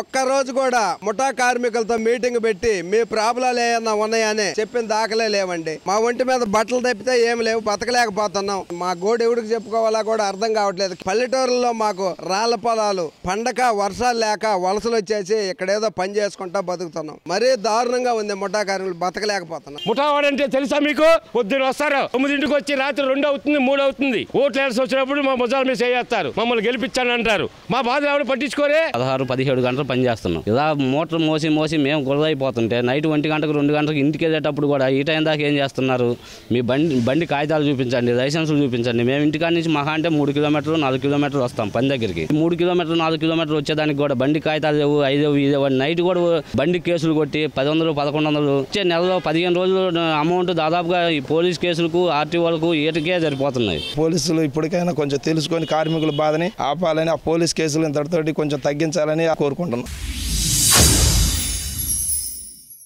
ఒక్కరోజు కూడా ముఠా కార్మికులతో మీటింగ్ పెట్టి మీ ప్రాబ్లాలు ఏమన్నా ఉన్నాయని చెప్పిన దాఖలే లేవండి. మా ఒంటి మీద బట్టలు తప్పితే ఏమి లేవు, బతకలేకపోతున్నాం. మా గోడు ఎవడికి చెప్పుకోవాలా కూడా అర్థం కావట్లేదు. పల్లెటూరులో మాకు రాళ్ల పొలాలు పండక వర్షాలు లేక వలసలు వచ్చేసి ఇక్కడేదో పని చేసుకుంటా బతుకుతున్నాం. మరీ దారుణంగా ఉంది ముఠా కార్మికులు, బతకలేకపోతున్నాం. ముఠా వాడంటే తెలుసా మీకు? పొద్దున్న వస్తారు, 9ంటికి వచ్చి రాత్రి 2 అవుతుంది 3 అవుతుంది. ఓట్లు వేసి వచ్చినప్పుడు మా భుజాల మీద చేస్తారు, మమ్మల్ని గెలిపించాలని అంటారు. మా బాధ ఎవరు పట్టించుకోరే. 16-17 గంటలు పని చేస్తున్నాం. ఇలా మోటార్ మోసి మేము గురదైపోతుంటే నైట్ 1 గంటకు 2 గంటలకు ఇంటికి వెళ్ళేటప్పుడు కూడా ఈ టైం దాకా ఏం చేస్తున్నారు? మీ బండి కాగితాలు చూపించండి, లైసెన్సులు చూపించండి. మేము ఇంటికాడ నుంచి మహా అంటే 3 కిలోమీటర్లు 4 కిలోమీటర్లు వస్తాం పని దగ్గరికి. 3 కిలోమీటర్లు 4 కిలోమీటర్లు వచ్చేదానికి కూడా బండి కాగితాలు లేవు, 5 నైట్ కూడా బండి కేసులు కొట్టి 1100-1100 వచ్చే నెలలో 15 రోజులు అమౌంట్ దాదాపుగా ఈ పోలీస్ కేసులకు ఆర్టీఓలకు ఏటికే సరిపోతున్నాయి. పోలీసులు ఇప్పటికైనా కొంచెం తెలుసుకొని కార్మికుల బాధని ఆపాలని, ఆ పోలీస్ కేసులు ఇంతటితోటి కొంచెం తగ్గించాలని కోరుకుంటున్నాం.